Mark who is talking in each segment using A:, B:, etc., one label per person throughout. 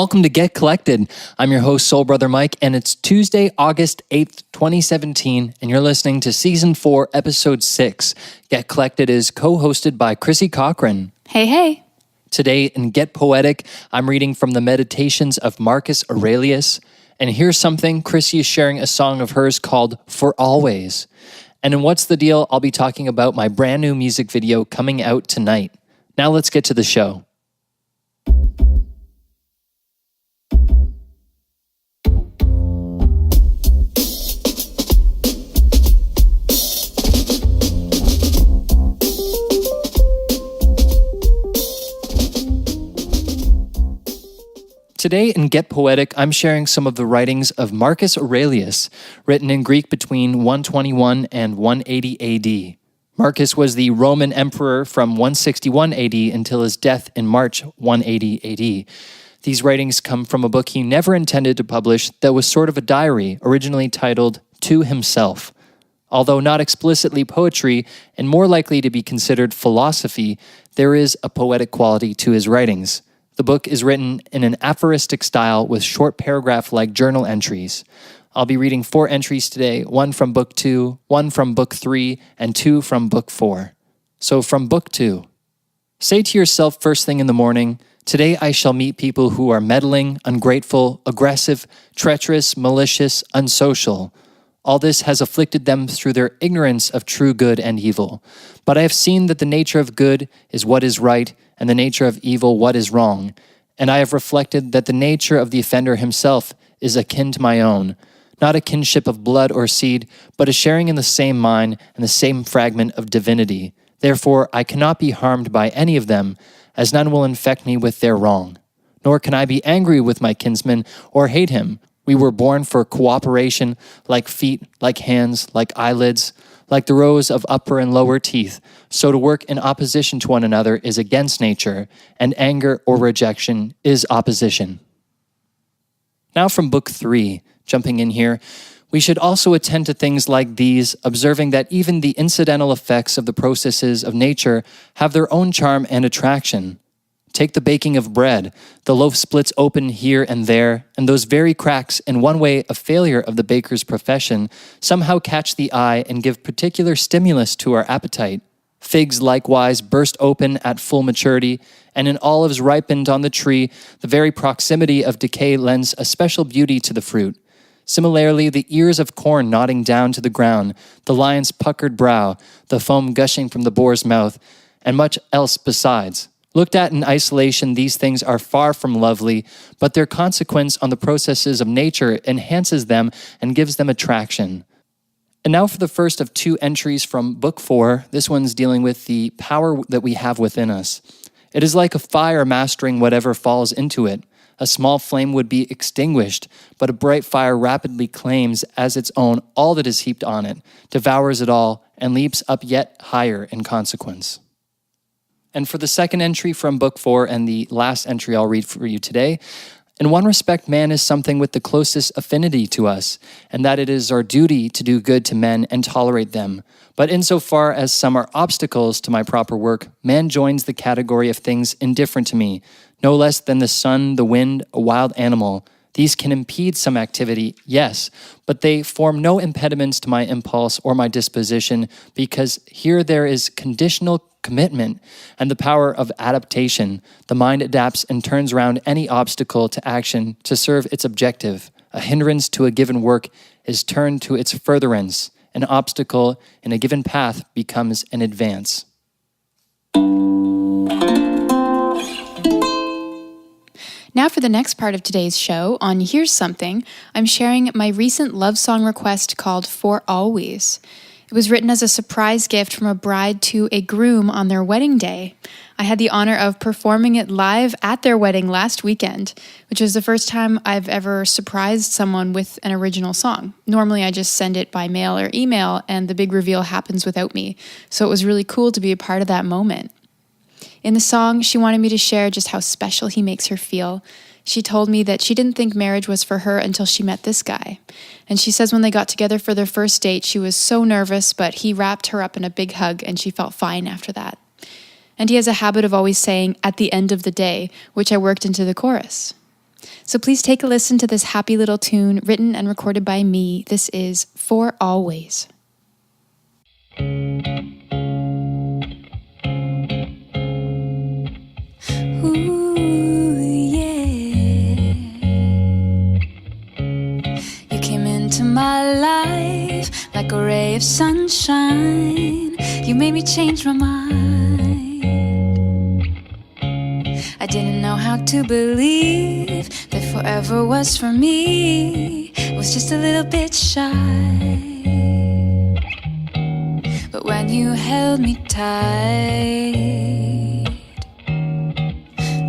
A: welcome to Get Collected. I'm your host, Soul Brother Mike, and it's Tuesday, August 8th, 2017, and you're listening to Season 4, Episode 6. Get Collected is co-hosted by Chrissy Cochran.
B: Hey, hey.
A: Today in Get Poetic, I'm reading from the Meditations of Marcus Aurelius, and here's something. Chrissy is sharing a song of hers called For Always. And in What's the Deal, I'll be talking about my brand new music video coming out tonight. Now let's get to the show. Today in Get Poetic, I'm sharing some of the writings of Marcus Aurelius, written in Greek between 121 and 180 AD. Marcus was the Roman emperor from 161 AD until his death in March 180 AD. These writings come from a book he never intended to publish that was sort of a diary, originally titled To Himself. Although not explicitly poetry and more likely to be considered philosophy, there is a poetic quality to his writings. The book is written in an aphoristic style with short paragraph-like journal entries. I'll be reading 4 entries today, 1 from Book 2, 1 from Book 3, and 2 from Book 4. So from Book 2, say to yourself first thing in the morning, today I shall meet people who are meddling, ungrateful, aggressive, treacherous, malicious, unsocial. All this has afflicted them through their ignorance of true good and evil. But I have seen that the nature of good is what is right, and the nature of evil what is wrong. And I have reflected that the nature of the offender himself is akin to my own, not a kinship of blood or seed, but a sharing in the same mind and the same fragment of divinity. Therefore, I cannot be harmed by any of them, as none will infect me with their wrong. Nor can I be angry with my kinsman or hate him. We were born for cooperation, like feet, like hands, like eyelids, like the rows of upper and lower teeth. So to work in opposition to one another is against nature, and anger or rejection is opposition. Now from Book 3, jumping in here, we should also attend to things like these, observing that even the incidental effects of the processes of nature have their own charm and attraction. Take the baking of bread. The loaf splits open here and there, and those very cracks, in one way a failure of the baker's profession, somehow catch the eye and give particular stimulus to our appetite. Figs likewise burst open at full maturity, and in olives ripened on the tree, the very proximity of decay lends a special beauty to the fruit. Similarly, the ears of corn nodding down to the ground, the lion's puckered brow, the foam gushing from the boar's mouth, and much else besides. Looked at in isolation, these things are far from lovely, but their consequence on the processes of nature enhances them and gives them attraction. And now for the first of 2 entries from Book 4. This one's dealing with the power that we have within us. It is like a fire mastering whatever falls into it. A small flame would be extinguished, but a bright fire rapidly claims as its own all that is heaped on it, devours it all, and leaps up yet higher in consequence. And for the second entry from Book 4 and the last entry I'll read for you today, in one respect, man is something with the closest affinity to us, and that it is our duty to do good to men and tolerate them. But insofar as some are obstacles to my proper work, man joins the category of things indifferent to me, no less than the sun, the wind, a wild animal. These can impede some activity, yes, but they form no impediments to my impulse or my disposition, because here there is conditional commitment and the power of adaptation. The mind adapts and turns round any obstacle to action to serve its objective. A hindrance to a given work is turned to its furtherance. An obstacle in a given path becomes an advance.
B: Now for the next part of today's show, on Here's Something, I'm sharing my recent love song request called For Always. It was written as a surprise gift from a bride to a groom on their wedding day. I had the honor of performing it live at their wedding last weekend, which was the first time I've ever surprised someone with an original song. Normally I just send it by mail or email, and the big reveal happens without me. So it was really cool to be a part of that moment. In the song, she wanted me to share just how special he makes her feel. She told me that she didn't think marriage was for her until she met this guy. And she says when they got together for their first date, she was so nervous, but he wrapped her up in a big hug and she felt fine after that. And he has a habit of always saying, at the end of the day, which I worked into the chorus. So please take a listen to this happy little tune written and recorded by me. This is For Always. Ooh, yeah. You came into my life like a ray of sunshine. You made me change my mind. I didn't know how to believe that forever was for me. Was just a little bit shy. But when you held me tight,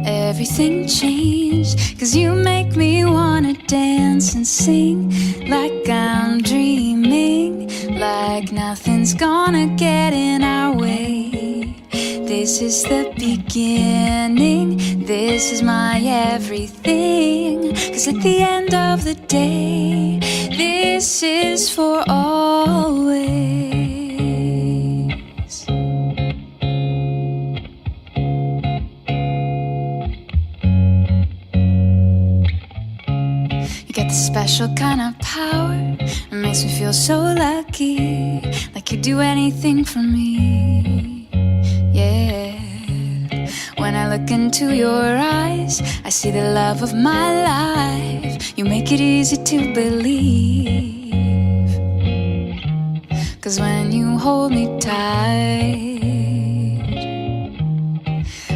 B: everything changed. 'Cause you make me wanna dance and sing like I'm dreaming, like nothing's gonna get in our way. This is the beginning, this is my everything. 'Cause at the end of the day, this is for always. You got the special kind of power, it makes me feel so lucky, like you'd do anything for me. Yeah. When I look into your eyes, I see the love of my life. You make it easy to believe. 'Cause when you hold me tight,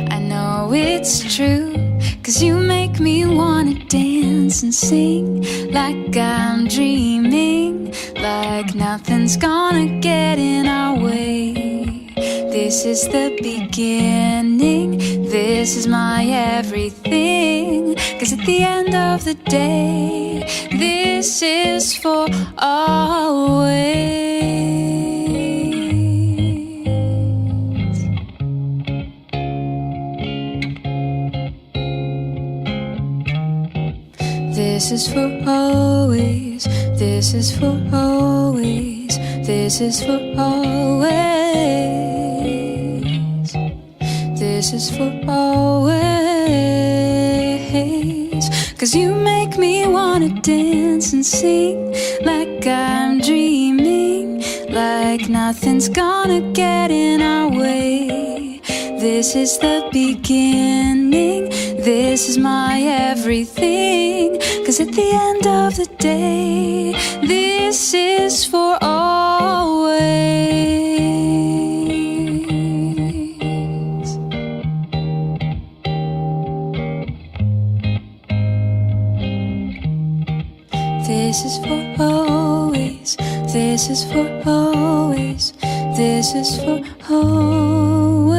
B: I know it's true. 'Cause you make me wanna dance and sing like I'm dreaming, like nothing's gonna get in our way. This is the beginning, this is my everything. 'Cause at the end of the day, this is for always. This is for always, this is for always, this is for always, this is for always. 'Cause you make me wanna dance and sing like I'm dreaming, like nothing's gonna get in our way. This is the beginning, this is my everything. 'Cause at the end of the day, this is for always. This is for always, this is for always, this is for always.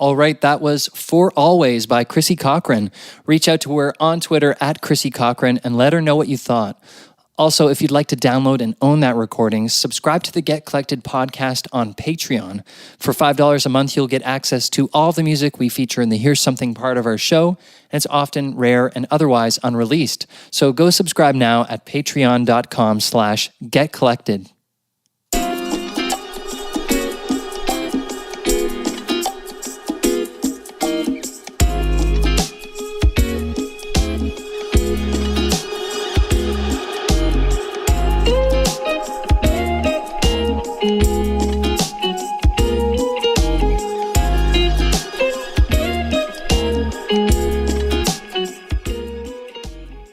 A: All right, that was For Always by Chrissy Cochran. Reach out to her on Twitter at Chrissy Cochran and let her know what you thought. Also, if you'd like to download and own that recording, subscribe to the Get Collected podcast on Patreon. For $5 a month, you'll get access to all the music we feature in the Here's Something part of our show, and it's often rare and otherwise unreleased. So go subscribe now at patreon.com/getcollected.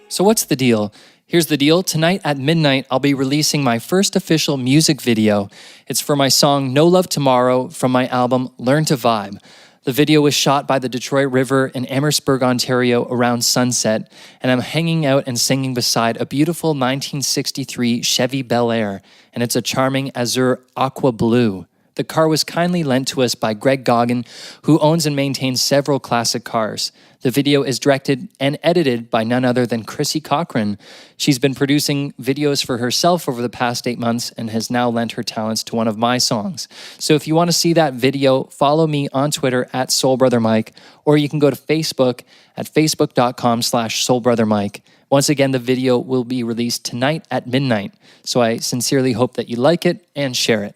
A: So what's the deal? Here's the deal. Tonight at midnight, I'll be releasing my first official music video. It's for my song No Love Tomorrow from my album Learn to Vibe. The video was shot by the Detroit River in Amherstburg, Ontario around sunset, and I'm hanging out and singing beside a beautiful 1963 Chevy Bel Air, and it's a charming azure aqua blue. The car was kindly lent to us by Greg Goggin, who owns and maintains several classic cars. The video is directed and edited by none other than Chrissy Cochran. She's been producing videos for herself over the past 8 months and has now lent her talents to one of my songs. So if you want to see that video, follow me on Twitter at SoulBrotherMike, or you can go to Facebook at facebook.com/SoulBrotherMike. Once again, the video will be released tonight at midnight. So I sincerely hope that you like it and share it.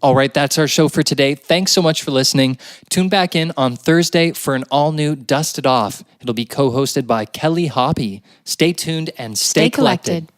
A: All right, that's our show for today. Thanks so much for listening. Tune back in on Thursday for an all-new Dust It Off. It'll be co-hosted by Kelly Hoppy. Stay tuned and stay collected.